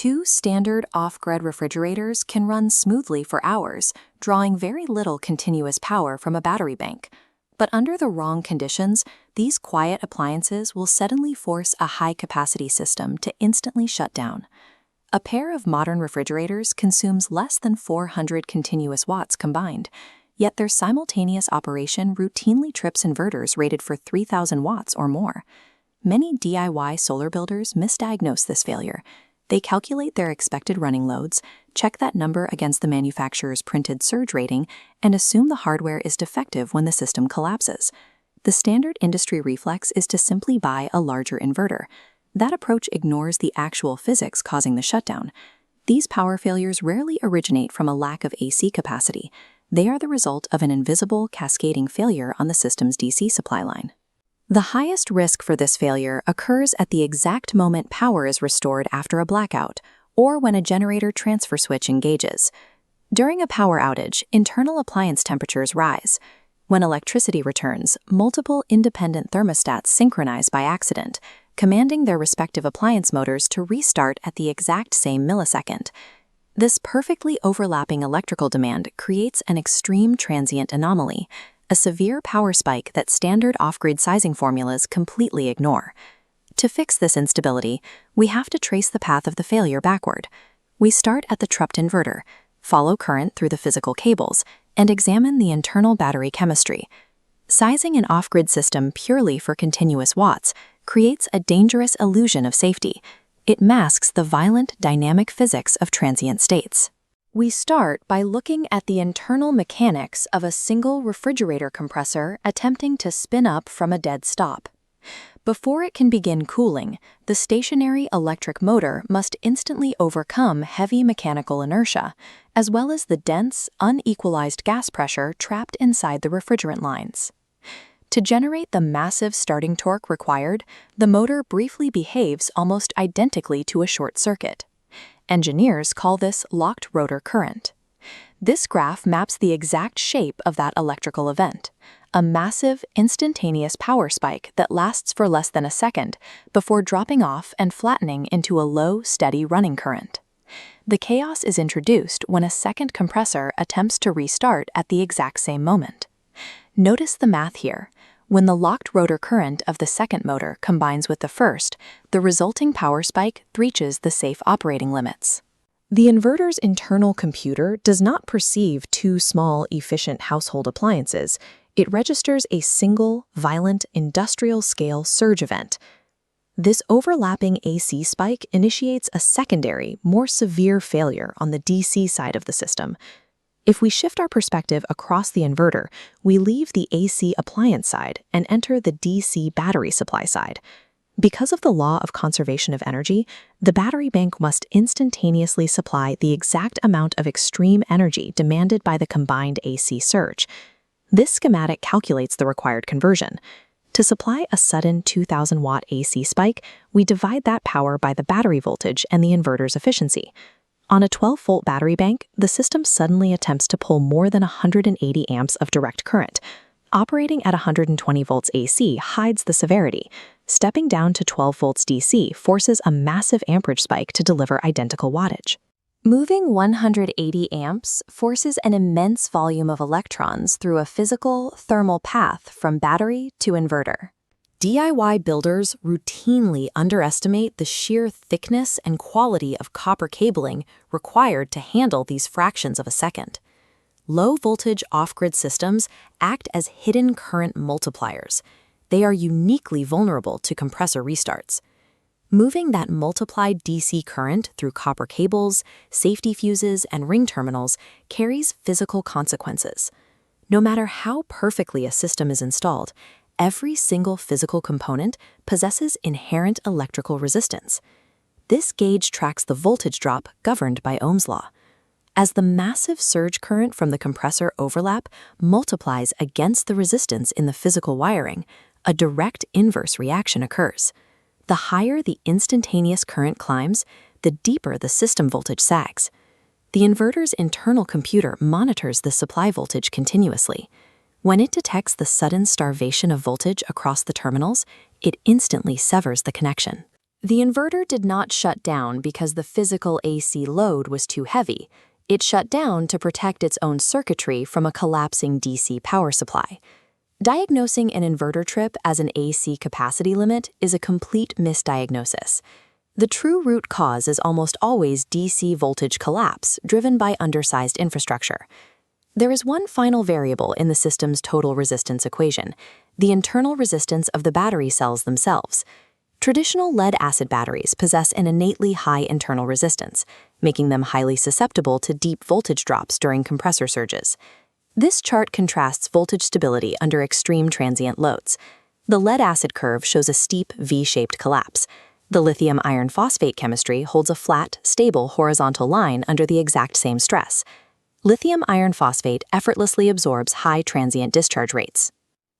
Two standard off-grid refrigerators can run smoothly for hours, drawing very little continuous power from a battery bank. But under the wrong conditions, these quiet appliances will suddenly force a high-capacity system to instantly shut down. A pair of modern refrigerators consumes less than 400 continuous watts combined, yet their simultaneous operation routinely trips inverters rated for 3,000 watts or more. Many DIY solar builders misdiagnose this failure. They calculate their expected running loads, check that number against the manufacturer's printed surge rating, and assume the hardware is defective when the system collapses. The standard industry reflex is to simply buy a larger inverter. That approach ignores the actual physics causing the shutdown. These power failures rarely originate from a lack of AC capacity. They are the result of an invisible, cascading failure on the system's DC supply line. The highest risk for this failure occurs at the exact moment power is restored after a blackout, or when a generator transfer switch engages. During a power outage, internal appliance temperatures rise. When electricity returns, multiple independent thermostats synchronize by accident, commanding their respective appliance motors to restart at the exact same millisecond. This perfectly overlapping electrical demand creates an extreme transient anomaly, a severe power spike that standard off-grid sizing formulas completely ignore. To fix this instability, we have to trace the path of the failure backward. We start at the trapped inverter, follow current through the physical cables, and examine the internal battery chemistry. Sizing an off-grid system purely for continuous watts creates a dangerous illusion of safety. It masks the violent dynamic physics of transient states. We start by looking at the internal mechanics of a single refrigerator compressor attempting to spin up from a dead stop. Before it can begin cooling, the stationary electric motor must instantly overcome heavy mechanical inertia, as well as the dense, unequalized gas pressure trapped inside the refrigerant lines. To generate the massive starting torque required, the motor briefly behaves almost identically to a short circuit. Engineers call this locked rotor current. This graph maps the exact shape of that electrical event, a massive, instantaneous power spike that lasts for less than a second before dropping off and flattening into a low, steady running current. The chaos is introduced when a second compressor attempts to restart at the exact same moment. Notice the math here. When the locked rotor current of the second motor combines with the first, the resulting power spike reaches the safe operating limits. The inverter's internal computer does not perceive two small, efficient household appliances. It registers a single, violent, industrial-scale surge event. This overlapping AC spike initiates a secondary, more severe failure on the DC side of the system. If we shift our perspective across the inverter, we leave the AC appliance side and enter the DC battery supply side. Because of the law of conservation of energy, the battery bank must instantaneously supply the exact amount of extreme energy demanded by the combined AC surge. This schematic calculates the required conversion. To supply a sudden 2,000-watt AC spike, we divide that power by the battery voltage and the inverter's efficiency. On a 12-volt battery bank, the system suddenly attempts to pull more than 180 amps of direct current. Operating at 120 volts AC hides the severity. Stepping down to 12 volts DC forces a massive amperage spike to deliver identical wattage. Moving 180 amps forces an immense volume of electrons through a physical, thermal path from battery to inverter. DIY builders routinely underestimate the sheer thickness and quality of copper cabling required to handle these fractions of a second. Low-voltage off-grid systems act as hidden current multipliers. They are uniquely vulnerable to compressor restarts. Moving that multiplied DC current through copper cables, safety fuses, and ring terminals carries physical consequences. No matter how perfectly a system is installed, every single physical component possesses inherent electrical resistance. This gauge tracks the voltage drop governed by Ohm's law. As the massive surge current from the compressor overlap multiplies against the resistance in the physical wiring, a direct inverse reaction occurs. The higher the instantaneous current climbs, the deeper the system voltage sags. The inverter's internal computer monitors the supply voltage continuously. When it detects the sudden starvation of voltage across the terminals, it instantly severs the connection. The inverter did not shut down because the physical AC load was too heavy. It shut down to protect its own circuitry from a collapsing DC power supply. Diagnosing an inverter trip as an AC capacity limit is a complete misdiagnosis. The true root cause is almost always DC voltage collapse driven by undersized infrastructure. There is one final variable in the system's total resistance equation: the internal resistance of the battery cells themselves. Traditional lead-acid batteries possess an innately high internal resistance, making them highly susceptible to deep voltage drops during compressor surges. This chart contrasts voltage stability under extreme transient loads. The lead-acid curve shows a steep V-shaped collapse. The lithium iron phosphate chemistry holds a flat, stable horizontal line under the exact same stress. Lithium iron phosphate effortlessly absorbs high transient discharge rates.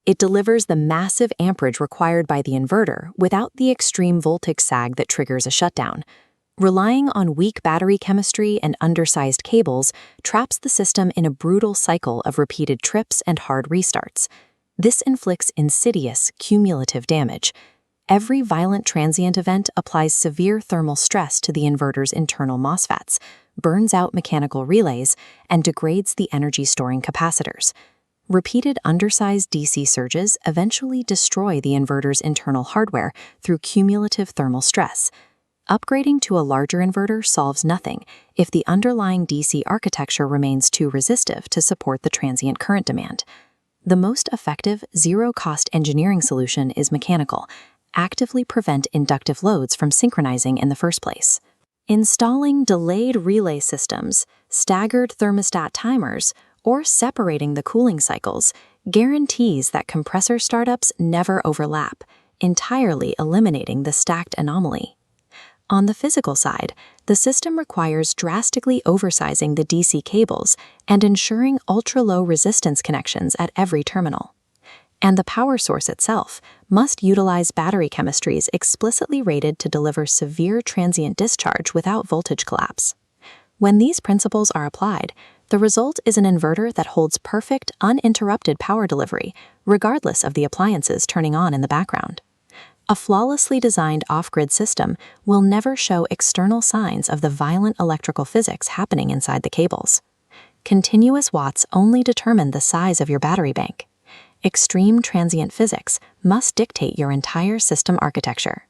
It delivers the massive amperage required by the inverter without the extreme voltage sag that triggers a shutdown. Relying on weak battery chemistry and undersized cables traps the system in a brutal cycle of repeated trips and hard restarts. This inflicts insidious, cumulative damage. Every violent transient event applies severe thermal stress to the inverter's internal MOSFETs, burns out mechanical relays, and degrades the energy-storing capacitors. Repeated undersized DC surges eventually destroy the inverter's internal hardware through cumulative thermal stress. Upgrading to a larger inverter solves nothing if the underlying DC architecture remains too resistive to support the transient current demand. The most effective, zero-cost engineering solution is mechanical: actively prevent inductive loads from synchronizing in the first place. Installing delayed relay systems, staggered thermostat timers, or separating the cooling cycles guarantees that compressor startups never overlap, entirely eliminating the stacked anomaly. On the physical side, the system requires drastically oversizing the DC cables and ensuring ultra-low resistance connections at every terminal. And the power source itself must utilize battery chemistries explicitly rated to deliver severe transient discharge without voltage collapse. When these principles are applied, the result is an inverter that holds perfect, uninterrupted power delivery, regardless of the appliances turning on in the background. A flawlessly designed off-grid system will never show external signs of the violent electrical physics happening inside the cables. Continuous watts only determine the size of your battery bank. Extreme transient physics must dictate your entire system architecture.